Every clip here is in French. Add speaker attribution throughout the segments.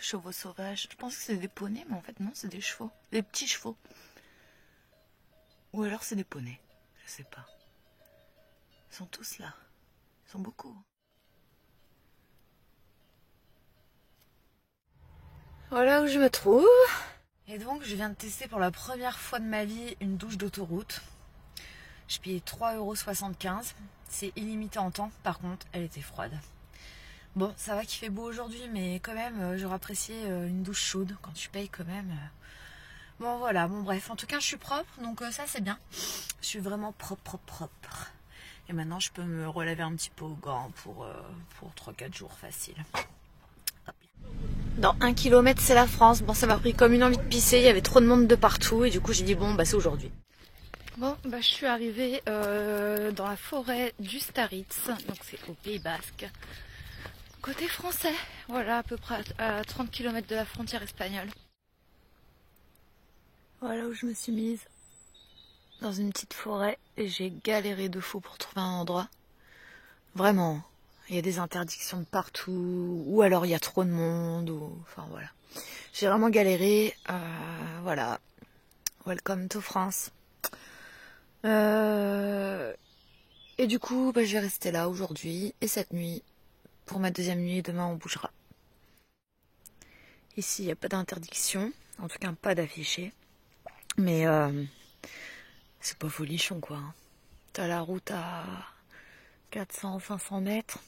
Speaker 1: chevaux sauvages. Je pense que c'est des poneys, mais en fait non, c'est des chevaux. Des petits chevaux. Ou alors c'est des poneys. Je sais pas. Ils sont tous là. Ils sont beaucoup. Voilà où je me trouve. Et donc je viens de tester pour la première fois de ma vie une douche d'autoroute. Je payais 3,75 €. C'est illimité en temps. Par contre, elle était froide. Bon, ça va qu'il fait beau aujourd'hui, mais quand même, j'aurais apprécié une douche chaude quand tu payes quand même. Bon, voilà, bon, bref. En tout cas, je suis propre, donc ça, c'est bien. Je suis vraiment propre. Et maintenant, je peux me relaver un petit peu au gant pour 3-4 jours facile. Hop. Dans 1 kilomètre, c'est la France. Bon, ça m'a pris comme une envie de pisser. Il y avait trop de monde de partout. Et du coup, j'ai dit, bon, bah, c'est aujourd'hui. Bon, bah, je suis arrivée dans la forêt du Staritz. Donc, c'est au Pays Basque. Côté français, voilà, à peu près à 30 km de la frontière espagnole. Voilà où je me suis mise. Dans une petite forêt. Et j'ai galéré de fou pour trouver un endroit. Vraiment. Il y a des interdictions de partout. Ou alors il y a trop de monde. Enfin voilà. J'ai vraiment galéré. Voilà. Welcome to France. Et du coup, bah, je vais rester là aujourd'hui et cette nuit. Pour ma deuxième nuit, demain on bougera. Ici, il n'y a pas d'interdiction, en tout cas pas d'affiché. Mais c'est pas folichon quoi. T'as la route à 400-500 mètres.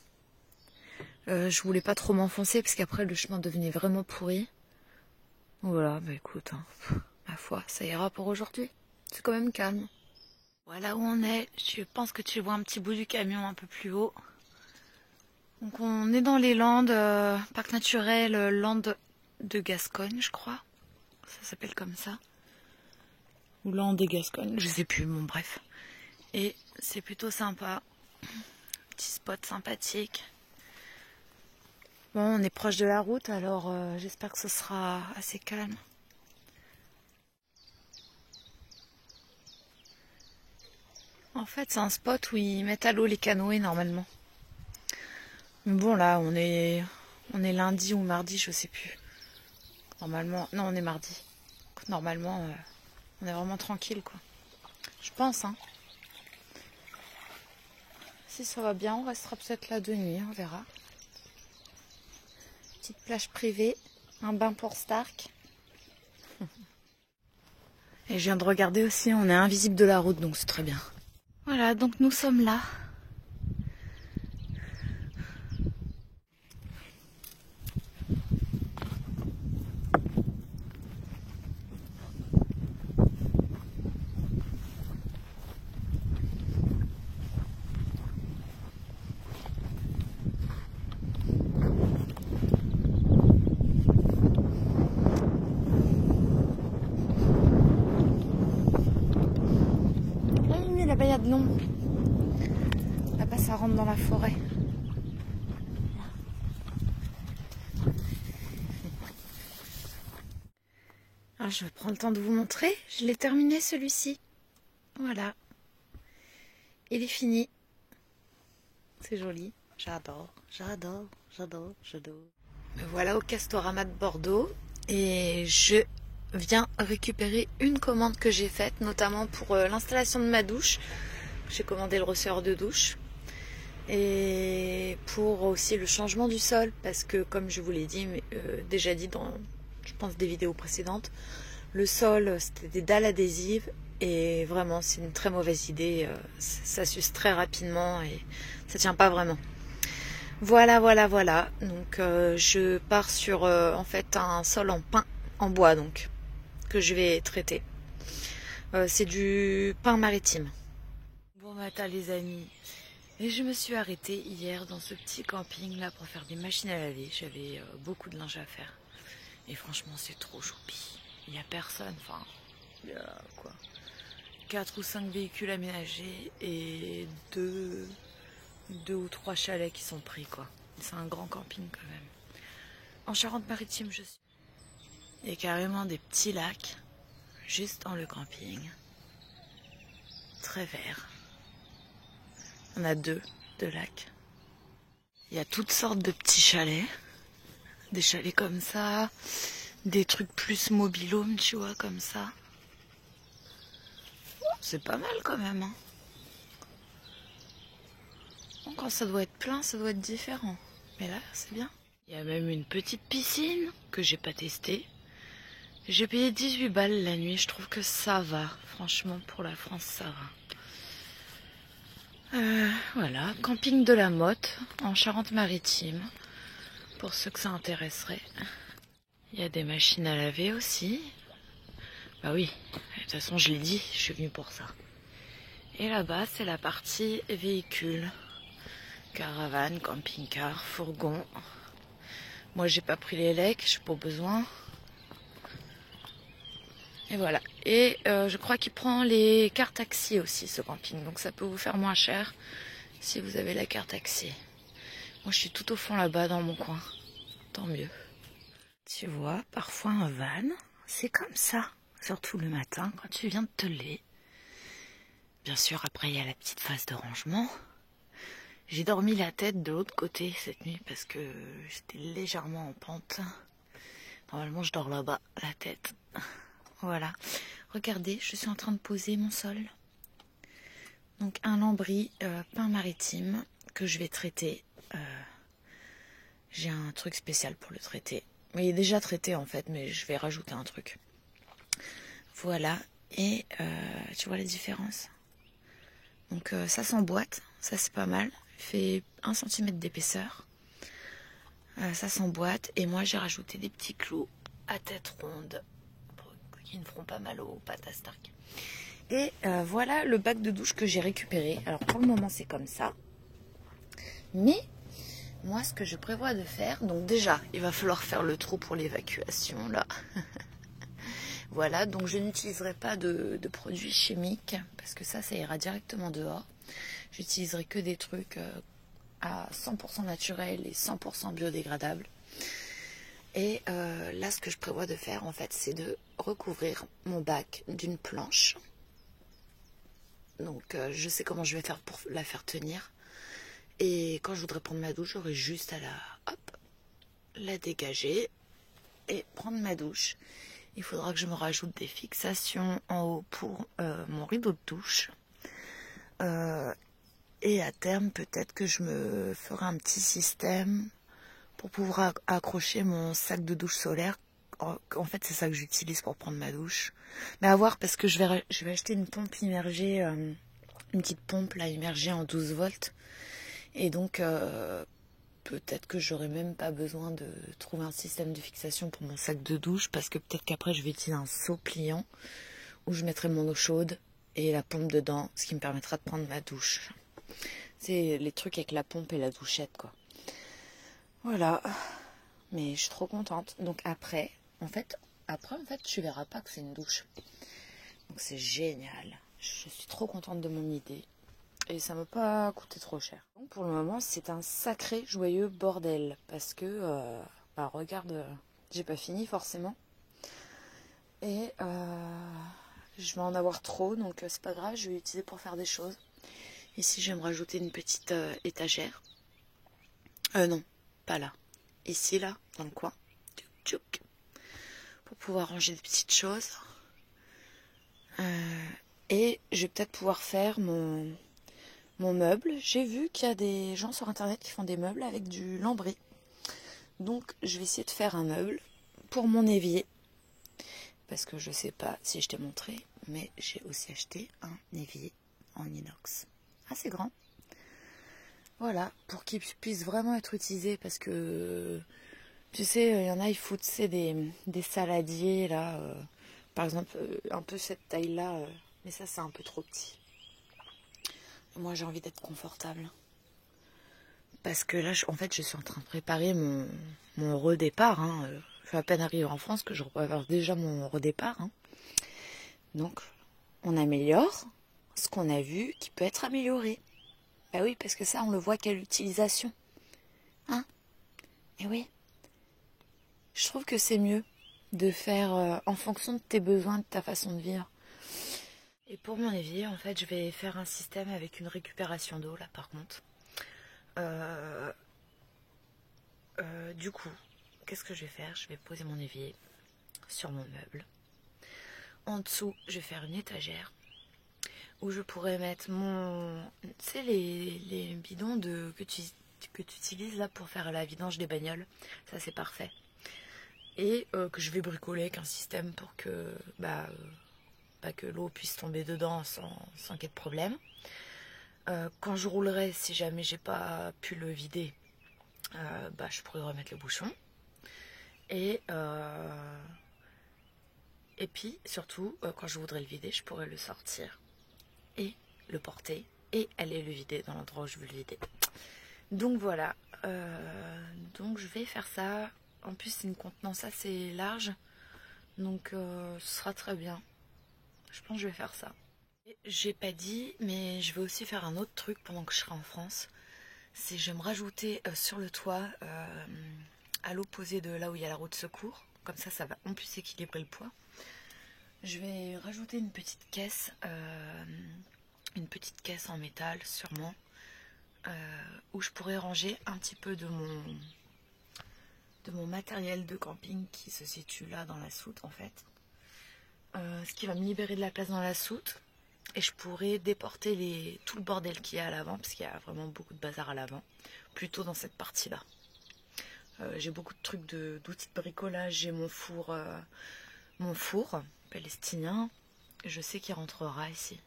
Speaker 1: Je voulais pas trop m'enfoncer parce qu'après le chemin devenait vraiment pourri. Voilà, bah écoute, ma foi, ça ira pour aujourd'hui. C'est quand même calme. Voilà où on est. Je pense que tu vois un petit bout du camion un peu plus haut. Donc on est dans les Landes, parc naturel Landes de Gascogne, je crois. Ça s'appelle comme ça. Ou Landes et Gascogne, je sais plus, bon bref. Et c'est plutôt sympa. Petit spot sympathique. Bon, on est proche de la route, alors j'espère que ce sera assez calme. En fait, c'est un spot où ils mettent à l'eau les canoës normalement. Mais bon, là, on est lundi ou mardi, je sais plus. Normalement, non, on est mardi. Normalement, on est vraiment tranquille, quoi. Je pense, hein. Si ça va bien, on restera peut-être là de nuit, on verra. Petite plage privée, un bain pour Stark. Et je viens de regarder aussi, on est invisible de la route, donc c'est très bien. Voilà, donc nous sommes là. Là-bas, il y a de l'ombre. Là-bas, ça rentre dans la forêt. Alors, je vais prendre le temps de vous montrer. Je l'ai terminé, celui-ci. Voilà. Il est fini. C'est joli. J'adore. Me voilà au Castorama de Bordeaux. Et je viens récupérer une commande que j'ai faite, notamment pour l'installation de ma douche. J'ai commandé le receveur de douche. Et pour aussi le changement du sol, parce que comme je vous l'ai dit, déjà dit dans, je pense, des vidéos précédentes, le sol c'était des dalles adhésives et vraiment c'est une très mauvaise idée, ça s'use très rapidement et ça tient pas vraiment. Voilà. Donc je pars sur en fait un sol en pin en bois donc que je vais traiter. C'est du pin maritime. Bon matin les amis. Et je me suis arrêtée hier dans ce petit camping là pour faire des machines à laver. J'avais beaucoup de linge à faire. Et franchement c'est trop choupi. Il n'y a personne, enfin il y a quoi, 4 ou 5 véhicules aménagés et 2 ou 3 chalets qui sont pris quoi. C'est un grand camping quand même. En Charente-Maritime je suis. Il y a carrément des petits lacs juste dans le camping. Très verts. On a deux lacs. Il y a toutes sortes de petits chalets. Des chalets comme ça, des trucs plus mobil-home, tu vois, comme ça. C'est pas mal quand même. Hein. Bon, quand ça doit être plein, ça doit être différent. Mais là, c'est bien. Il y a même une petite piscine que j'ai pas testée. J'ai payé 18 balles la nuit. Je trouve que ça va. Franchement, pour la France, ça va. Voilà, camping de la Motte en Charente-Maritime. Pour ceux que ça intéresserait. Il y a des machines à laver aussi. Bah oui, de toute façon, je l'ai dit, je suis venue pour ça. Et là-bas, c'est la partie véhicule. Caravane, camping-car, fourgon. Moi, j'ai pas pris les lecs, j'ai pas besoin. Et voilà. Et je crois qu'il prend les cartes taxi aussi, ce camping. Donc ça peut vous faire moins cher si vous avez la carte taxi. Moi, je suis tout au fond là-bas dans mon coin. Tant mieux. Tu vois, parfois un van, c'est comme ça. Surtout le matin, quand tu viens de te lever. Bien sûr, après, il y a la petite phase de rangement. J'ai dormi la tête de l'autre côté cette nuit parce que j'étais légèrement en pente. Normalement, je dors là-bas, la tête. Voilà. Regardez, je suis en train de poser mon sol. Donc, un lambris pin maritime que je vais traiter. J'ai un truc spécial pour le traiter. Il est déjà traité en fait, mais je vais rajouter un truc. Voilà. Et tu vois la différence? Donc, ça s'emboîte. Ça, c'est pas mal. Il fait 1 cm d'épaisseur. Ça s'emboîte. Et moi, j'ai rajouté des petits clous à tête ronde qui ne feront pas mal aux pattes à Stark. Et voilà le bac de douche que j'ai récupéré. Alors, pour le moment, c'est comme ça. Mais moi, ce que je prévois de faire... Donc déjà, il va falloir faire le trou pour l'évacuation, là. Voilà, donc je n'utiliserai pas de produits chimiques. Parce que ça ira directement dehors. J'utiliserai que des trucs à 100% naturels et 100% biodégradables. Et là, ce que je prévois de faire, en fait, c'est de recouvrir mon bac d'une planche. Donc, je sais comment je vais faire pour la faire tenir. Et quand je voudrais prendre ma douche, j'aurai juste à la dégager et prendre ma douche. Il faudra que je me rajoute des fixations en haut pour mon rideau de douche. Et à terme, peut-être que je me ferai un petit système pour pouvoir accrocher mon sac de douche solaire. En fait, c'est ça que j'utilise pour prendre ma douche. Mais à voir, parce que je vais acheter une pompe immergée, une petite pompe là immergée en 12 volts. Et donc, peut-être que j'aurai même pas besoin de trouver un système de fixation pour mon sac de douche, parce que peut-être qu'après, je vais utiliser un seau pliant où je mettrai mon eau chaude et la pompe dedans, ce qui me permettra de prendre ma douche. C'est les trucs avec la pompe et la douchette, quoi. Voilà. Mais je suis trop contente. Donc après, en fait, tu verras pas que c'est une douche. Donc c'est génial. Je suis trop contente de mon idée. Et ça m'a pas coûté trop cher. Donc pour le moment, c'est un sacré joyeux bordel. Parce que, regarde, j'ai pas fini forcément. Et je vais en avoir trop, donc c'est pas grave, je vais l'utiliser pour faire des choses. Ici, je vais me rajouter une petite étagère. Non, pas là. Ici, là, dans le coin. Tchouk. Pour pouvoir ranger des petites choses. Et je vais peut-être pouvoir faire mon meuble. J'ai vu qu'il y a des gens sur internet qui font des meubles avec du lambris. Donc, je vais essayer de faire un meuble pour mon évier. Parce que je sais pas si je t'ai montré, mais j'ai aussi acheté un évier en inox. Assez grand. Voilà, pour qu'il puisse vraiment être utilisé, parce que, tu sais, il y en a, ils foutent des saladiers, là, par exemple, un peu cette taille-là, mais ça, c'est un peu trop petit. Moi, j'ai envie d'être confortable. Parce que là, en fait, je suis en train de préparer mon redépart. Hein. Je suis à peine arrivée en France que je prépare déjà mon redépart. Hein. Donc, on améliore ce qu'on a vu qui peut être amélioré. Bah oui, parce que ça, on le voit qu'à l'utilisation. Hein? Et oui. Je trouve que c'est mieux de faire en fonction de tes besoins, de ta façon de vivre. Et pour mon évier, en fait, je vais faire un système avec une récupération d'eau, là, par contre. Du coup, qu'est-ce que je vais faire? Je vais poser mon évier sur mon meuble. En dessous, je vais faire une étagère où je pourrais mettre mon... Tu sais, les bidons que tu utilises là pour faire la vidange des bagnoles. Ça, c'est parfait. Et que je vais bricoler avec un système pour que, que l'eau puisse tomber dedans sans qu'il y ait de problème. Quand je roulerai, si jamais j'ai pas pu le vider, je pourrais remettre le bouchon. Et puis, surtout, quand je voudrais le vider, je pourrais le sortir et le porter et aller le vider dans l'endroit où je veux le vider. Donc voilà, donc je vais faire ça. En plus, c'est une contenance assez large, donc ce sera très bien. Je pense que je vais faire ça. J'ai pas dit, mais je vais aussi faire un autre truc pendant que je serai en France. C'est je vais me rajouter sur le toit, à l'opposé de là où il y a la roue de secours. Comme ça va en plus équilibrer le poids. Je vais rajouter une petite caisse en métal sûrement, où je pourrais ranger un petit peu de mon matériel de camping qui se situe là dans la soute en fait. Ce qui va me libérer de la place dans la soute. Et je pourrais déporter tout le bordel qu'il y a à l'avant, parce qu'il y a vraiment beaucoup de bazar à l'avant, plutôt dans cette partie-là. J'ai beaucoup de trucs d'outils de bricolage. J'ai mon four palestinien. Je sais qu'il rentrera ici.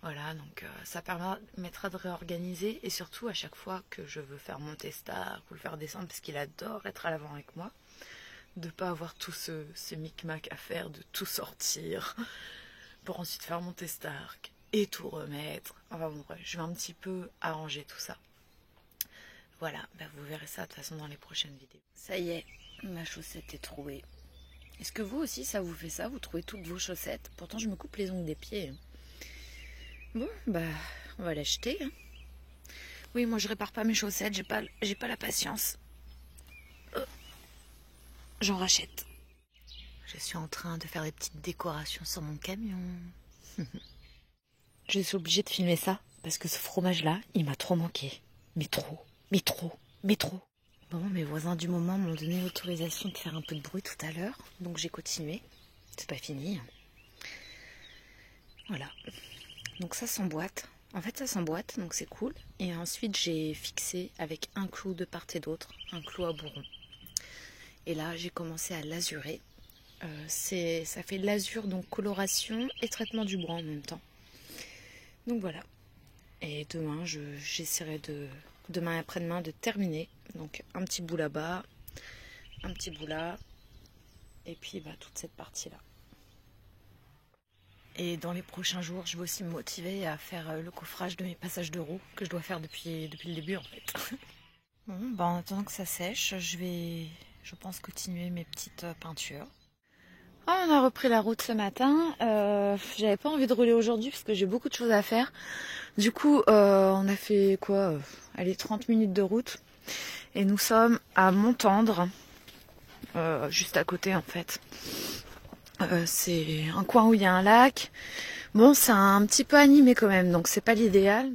Speaker 1: Voilà, donc ça permettra de réorganiser. Et surtout, à chaque fois que je veux faire monter Stark ou le faire descendre, parce qu'il adore être à l'avant avec moi, de ne pas avoir tout ce micmac à faire, de tout sortir, pour ensuite faire monter Stark et tout remettre. Enfin bon, bref, je vais un petit peu arranger tout ça. Voilà, vous verrez ça de toute façon dans les prochaines vidéos. Ça y est, ma chaussette est trouée. Est-ce que vous aussi ça vous fait ça? Vous trouvez toutes vos chaussettes? Pourtant je me coupe les ongles des pieds. Bon, on va l'acheter. Oui, moi je répare pas mes chaussettes, j'ai pas la patience. J'en rachète. Je suis en train de faire des petites décorations sur mon camion. Je suis obligée de filmer ça parce que ce fromage-là, il m'a trop manqué. Mais trop. Bon, mes voisins du moment m'ont donné l'autorisation de faire un peu de bruit tout à l'heure. Donc j'ai continué. C'est pas fini. Voilà. Donc ça s'emboîte. En fait, ça s'emboîte, donc c'est cool. Et ensuite, j'ai fixé avec un clou de part et d'autre, un clou à bourron. Et là, j'ai commencé à l'azurer. Ça fait de l'azur, donc coloration et traitement du bois en même temps. Donc voilà. Et demain, j'essaierai demain et après-demain de terminer. Donc un petit bout là-bas, un petit bout là, et puis toute cette partie-là. Et dans les prochains jours, je vais aussi me motiver à faire le coffrage de mes passages de roues que je dois faire depuis le début en fait. Bon, en attendant que ça sèche, je pense continuer mes petites peintures. On a repris la route ce matin. J'avais pas envie de rouler aujourd'hui parce que j'ai beaucoup de choses à faire. Du coup, on a fait quoi? Allez, 30 minutes de route. Et nous sommes à Montendre, juste à côté en fait. C'est un coin où il y a un lac. Bon, c'est un petit peu animé quand même, donc c'est pas l'idéal.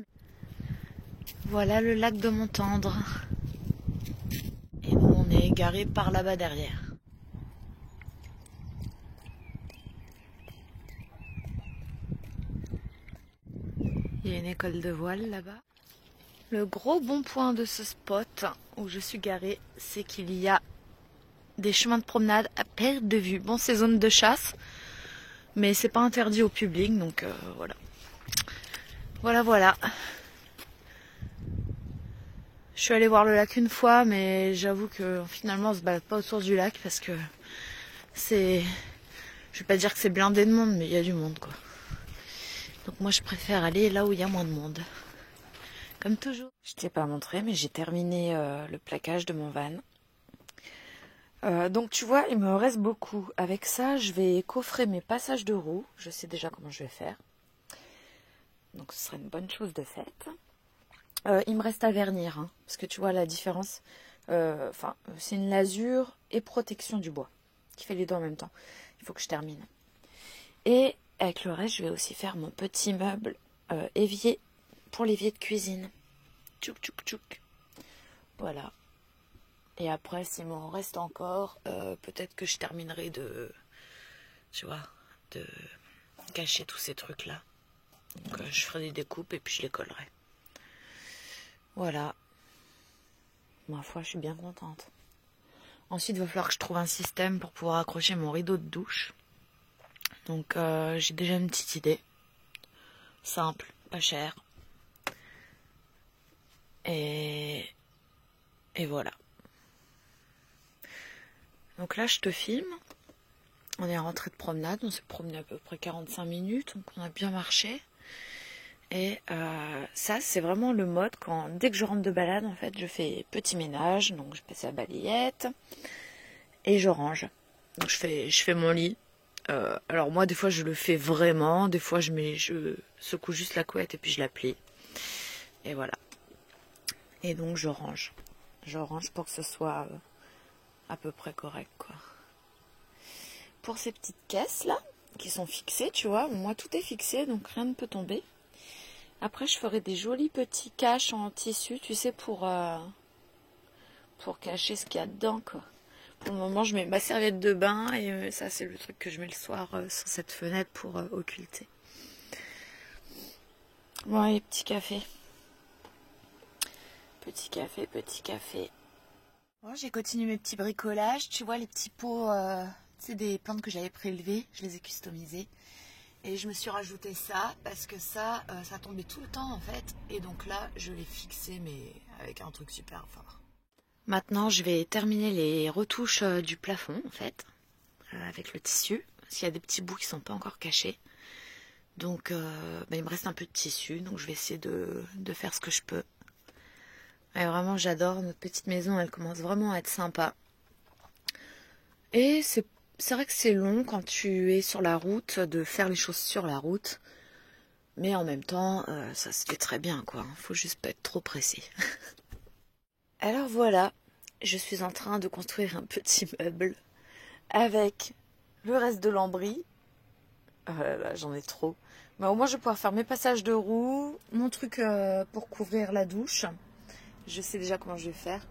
Speaker 1: Voilà le lac de Montendre. Et nous, on est garés par là-bas derrière. Il y a une école de voile là-bas. Le gros bon point de ce spot où je suis garée, c'est qu'il y a des chemins de promenade à perte de vue. Bon, c'est zone de chasse, mais c'est pas interdit au public, donc voilà. Voilà. Je suis allée voir le lac une fois, mais j'avoue que finalement on se balade pas autour du lac parce que je vais pas dire que c'est blindé de monde, mais il y a du monde quoi. Donc moi je préfère aller là où il y a moins de monde. Comme toujours. Je t'ai pas montré, mais j'ai terminé le plaquage de mon van. Donc tu vois, il me reste beaucoup. Avec ça, je vais coffrer mes passages de roues. Je sais déjà comment je vais faire. Donc ce serait une bonne chose de faite. Il me reste à vernir, hein, parce que tu vois la différence. C'est une lasure et protection du bois qui fait les deux en même temps. Il faut que je termine. Et avec le reste, je vais aussi faire mon petit meuble évier pour l'évier de cuisine. Tchouk tchouk tchouk. Voilà. Et après, s'il m'en reste encore, peut-être que je terminerai de, tu vois, de cacher tous ces trucs-là. Donc je ferai des découpes et puis je les collerai. Voilà. Ma foi, je suis bien contente. Ensuite, il va falloir que je trouve un système pour pouvoir accrocher mon rideau de douche. Donc j'ai déjà une petite idée. Simple, pas cher. Et voilà. Donc là, je te filme. On est rentré de promenade. On s'est promené à peu près 45 minutes. Donc on a bien marché. Et ça, c'est vraiment le mode quand, dès que je rentre de balade, en fait, je fais petit ménage. Donc je passe la balayette. Et je range. Donc je fais mon lit. Alors moi, des fois, je le fais vraiment. Des fois, je secoue juste la couette et puis je la plie. Et voilà. Et donc je range. Je range pour que ce soit à peu près correct, quoi. Pour ces petites caisses là, qui sont fixées, tu vois, moi tout est fixé, donc rien ne peut tomber. Après, je ferai des jolis petits caches en tissu, tu sais, pour cacher ce qu'il y a dedans, quoi. Pour le moment, je mets ma serviette de bain et ça, c'est le truc que je mets le soir sur cette fenêtre pour occulter. Bon, allez, petit café. Petit café, petit café. Bon, j'ai continué mes petits bricolages. Tu vois, les petits pots, c'est des plantes que j'avais prélevées. Je les ai customisées. Et je me suis rajouté ça parce que ça tombait tout le temps en fait. Et donc là, je l'ai fixé mais avec un truc super fort. Maintenant, je vais terminer les retouches du plafond en fait. Avec le tissu. S'il y a des petits bouts qui sont pas encore cachés. Donc, il me reste un peu de tissu. Donc, je vais essayer de faire ce que je peux. Et vraiment, j'adore notre petite maison. Elle commence vraiment à être sympa. Et c'est vrai que c'est long quand tu es sur la route de faire les choses sur la route. Mais en même temps, ça se fait très bien, quoi. Faut juste pas être trop pressé. Alors voilà, je suis en train de construire un petit meuble avec le reste de lambris. Là, j'en ai trop. Mais au moins, je vais pouvoir faire mes passages de roues, mon truc pour couvrir la douche. Je sais déjà comment je vais faire.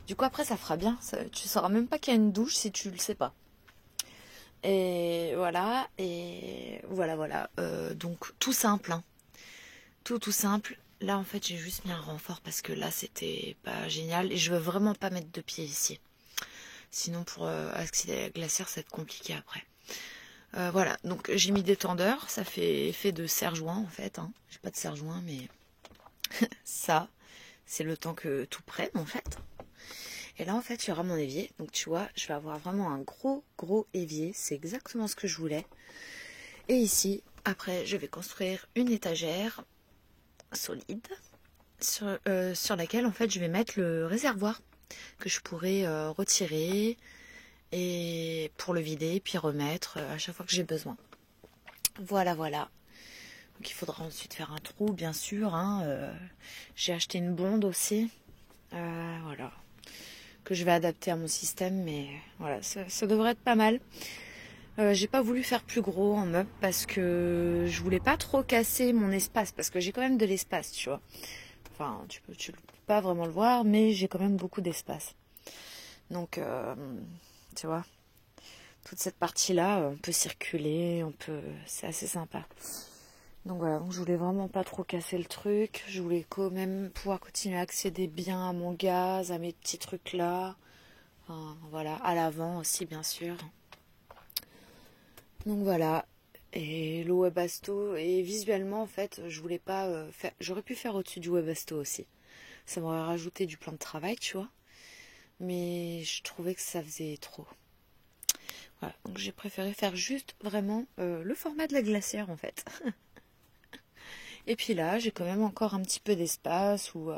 Speaker 1: Du coup, après, ça fera bien. Tu sauras même pas qu'il y a une douche si tu le sais pas. Et voilà. Voilà. Donc, tout simple. Hein. Tout simple. Là, en fait, j'ai juste mis un renfort parce que là, c'était pas génial. Et je veux vraiment pas mettre de pied ici. Sinon, pour accéder à la glacière, ça va être compliqué après. Voilà. Donc, j'ai mis des tendeurs. Ça fait effet de serre-joint, en fait. Hein. J'ai pas de serre-joint, mais ça... C'est le temps que tout prenne en fait. Et là en fait il y aura mon évier. Donc tu vois, je vais avoir vraiment un gros évier. C'est exactement ce que je voulais. Et ici, après je vais construire une étagère solide. Sur laquelle en fait je vais mettre le réservoir. Que je pourrai retirer. Et pour le vider, puis remettre à chaque fois que j'ai besoin. Voilà. Donc il faudra ensuite faire un trou, bien sûr. Hein, j'ai acheté une bonde aussi. Voilà. Que je vais adapter à mon système. Mais voilà, ça devrait être pas mal. J'ai pas voulu faire plus gros en meuble parce que je voulais pas trop casser mon espace. Parce que j'ai quand même de l'espace, tu vois. Enfin, tu peux pas vraiment le voir, mais j'ai quand même beaucoup d'espace. Donc, tu vois, toute cette partie-là, on peut circuler, c'est assez sympa. Donc voilà, donc je voulais vraiment pas trop casser le truc. Je voulais quand même pouvoir continuer à accéder bien à mon gaz, à mes petits trucs là. Enfin, voilà, à l'avant aussi bien sûr. Donc voilà. Et le Webasto, et visuellement en fait, je voulais pas faire. J'aurais pu faire au-dessus du Webasto aussi. Ça m'aurait rajouté du plan de travail, tu vois. Mais je trouvais que ça faisait trop. Voilà, donc j'ai préféré faire juste vraiment le format de la glacière en fait. Et puis là, j'ai quand même encore un petit peu d'espace où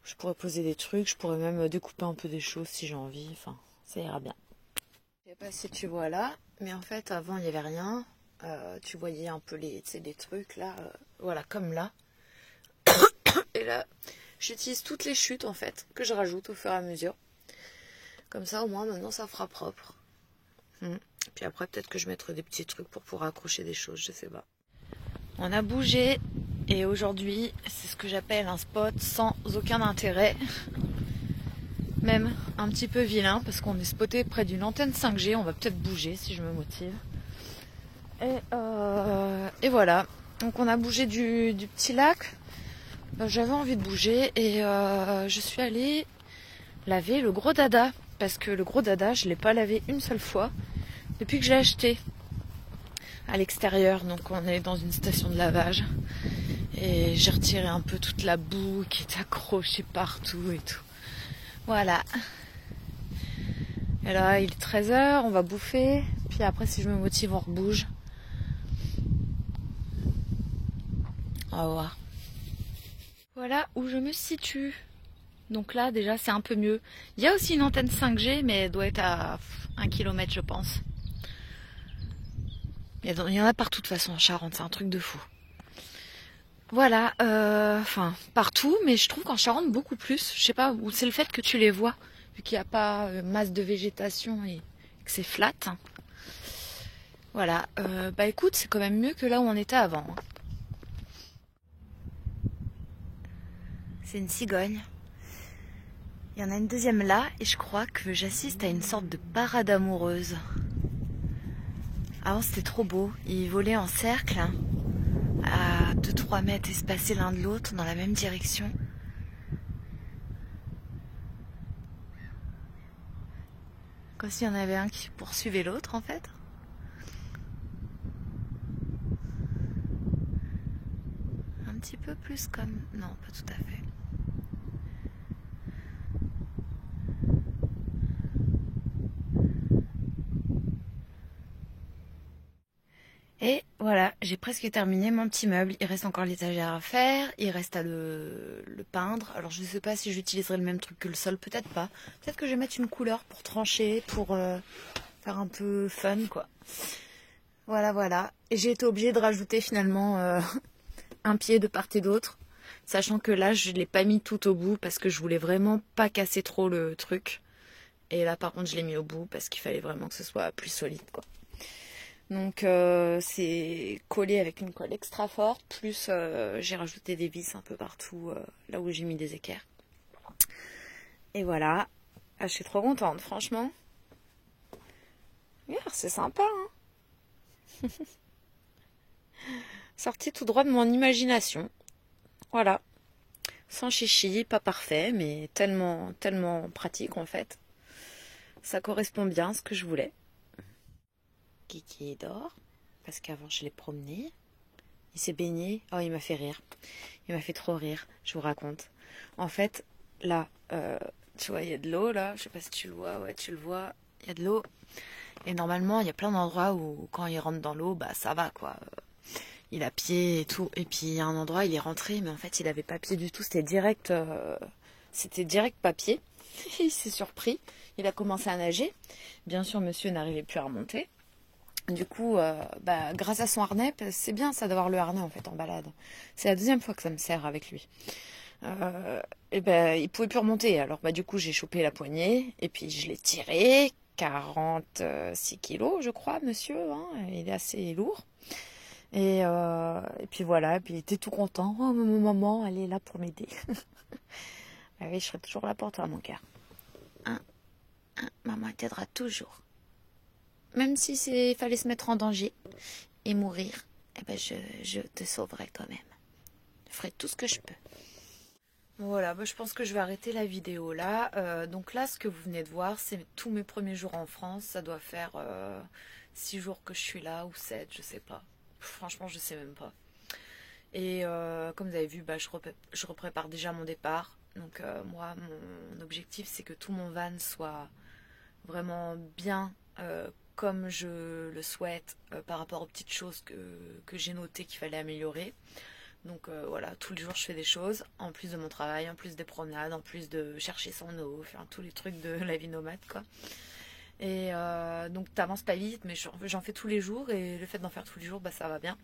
Speaker 1: je pourrais poser des trucs, je pourrais même découper un peu des choses si j'ai envie. Enfin, ça ira bien. Je sais pas si tu vois là, mais en fait, avant, il n'y avait rien. Tu voyais un peu les trucs là, voilà, comme là. Et là, j'utilise toutes les chutes en fait, que je rajoute au fur et à mesure. Comme ça, au moins, maintenant, ça fera propre. Puis après, peut-être que je mettrai des petits trucs pour pouvoir accrocher des choses, je sais pas. On a bougé et aujourd'hui c'est ce que j'appelle un spot sans aucun intérêt. même un petit peu vilain parce qu'on est spoté près d'une antenne 5G. On va peut-être bouger si je me motive. Et voilà. Donc on a bougé du petit lac. J'avais envie de bouger et je suis allée laver le gros dada. Parce que le gros dada, je ne l'ai pas lavé une seule fois depuis que je l'ai acheté à l'extérieur. Donc on est dans une station de lavage. Et j'ai retiré un peu toute la boue qui est accrochée partout et tout. Voilà. Et là, il est 13h, on va bouffer. Puis après, si je me motive, on rebouge. On va voir. Voilà où je me situe. Donc là, déjà, c'est un peu mieux. Il y a aussi une antenne 5G, mais elle doit être à 1 km, je pense. Il y en a partout, de toute façon, en Charente. C'est un truc de fou. Voilà, enfin, partout, mais je trouve qu'en Charente, beaucoup plus. Je sais pas, ou c'est le fait que tu les vois, vu qu'il n'y a pas masse de végétation et que c'est flat. Voilà, bah écoute, c'est quand même mieux que là où on était avant. C'est une cigogne. Il y en a une deuxième là, et je crois que j'assiste à une sorte de parade amoureuse. Avant, c'était trop beau. Ils volaient en cercle, à 2-3 mètres espacés l'un de l'autre, dans la même direction. Comme s'il y en avait un qui poursuivait l'autre, en fait. Un petit peu plus comme... Non, pas tout à fait. Et voilà, j'ai presque terminé mon petit meuble. Il reste encore l'étagère à faire, il reste à le peindre. Alors je ne sais pas si j'utiliserai le même truc que le sol, peut-être pas. Peut-être que je vais mettre une couleur pour trancher, pour faire un peu fun, quoi. Voilà, voilà. Et j'ai été obligée de rajouter finalement un pied de part et d'autre. Sachant que là, je ne l'ai pas mis tout au bout parce que je voulais vraiment pas casser trop le truc. Et là, par contre, je l'ai mis au bout parce qu'il fallait vraiment que ce soit plus solide, quoi. Donc c'est collé avec une colle extra forte, plus j'ai rajouté des vis un peu partout là où j'ai mis des équerres. Et voilà, je suis trop contente franchement. Yeah, c'est sympa, hein. Sorti tout droit de mon imagination. Voilà, sans chichi, pas parfait, mais tellement, tellement pratique en fait. Ça correspond bien à ce que je voulais. Kiki dort, parce qu'avant je l'ai promené. Il s'est baigné. Oh, il m'a fait rire. Il m'a fait trop rire, je vous raconte. En fait, là, tu vois, il y a de l'eau, là. Je sais pas si tu le vois. Ouais, tu le vois. Il y a de l'eau. Et normalement, il y a plein d'endroits où, quand il rentre dans l'eau, bah ça va, quoi. Il a pied et tout. Et puis, il y a un endroit, il est rentré, mais en fait, il avait pas pied du tout. C'était direct papier. Il s'est surpris. Il a commencé à nager. Bien sûr, monsieur n'arrivait plus à remonter. Du coup, grâce à son harnais, c'est bien ça d'avoir le harnais en fait en balade. C'est la deuxième fois que ça me sert avec lui. Il pouvait plus remonter. Alors du coup, j'ai chopé la poignée et puis je l'ai tiré. 46 kilos, je crois, monsieur. Hein, il est assez lourd. Et puis voilà. Et puis il était tout content. Oh, maman, elle est là pour m'aider. Oui, je serai toujours là pour toi, mon cœur. Maman t'aidera toujours. Même si fallait se mettre en danger et mourir, je te sauverai quand même. Je ferai tout ce que je peux. Voilà, je pense que je vais arrêter la vidéo là. Donc là, ce que vous venez de voir, c'est tous mes premiers jours en France. Ça doit faire 6 jours que je suis là, ou 7, je sais pas. Franchement, je sais même pas. Et comme vous avez vu, je reprépare déjà mon départ. Donc moi, mon objectif, c'est que tout mon van soit vraiment bien comme je le souhaite par rapport aux petites choses que j'ai notées qu'il fallait améliorer. Donc voilà, tous les jours je fais des choses, en plus de mon travail, en plus des promenades, en plus de chercher son eau, faire tous les trucs de la vie nomade, quoi. Et donc t'avances pas vite, mais j'en fais tous les jours, et le fait d'en faire tous les jours, ça va bien.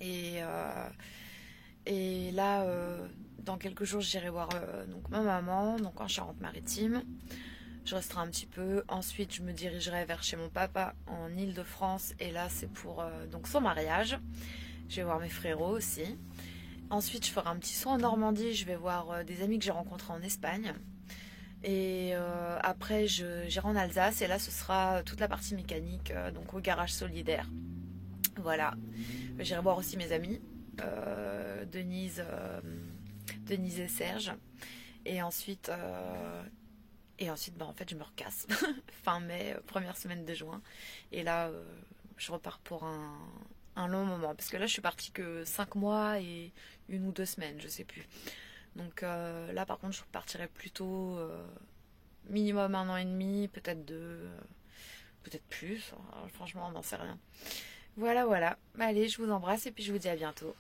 Speaker 1: Et là, dans quelques jours, j'irai voir donc ma maman, donc en Charente-Maritime. Je resterai un petit peu. Ensuite, je me dirigerai vers chez mon papa en Île-de-France. Et là, c'est pour donc son mariage. Je vais voir mes frérots aussi. Ensuite, je ferai un petit saut en Normandie. Je vais voir des amis que j'ai rencontrés en Espagne. Et après, j'irai en Alsace et là, ce sera toute la partie mécanique, donc au garage solidaire. Voilà. J'irai voir aussi mes amis, Denise, Denise et Serge. Et ensuite, bah, en fait, je me recasse. Fin mai, première semaine de juin. Et là, je repars pour un long moment. Parce que là, je suis partie que 5 mois et 1 ou 2 semaines, je sais plus. Donc là, par contre, je partirai plutôt minimum 1 an et demi, peut-être 2, peut-être plus. Franchement, on n'en sait rien. Voilà, voilà. Allez, je vous embrasse et puis je vous dis à bientôt.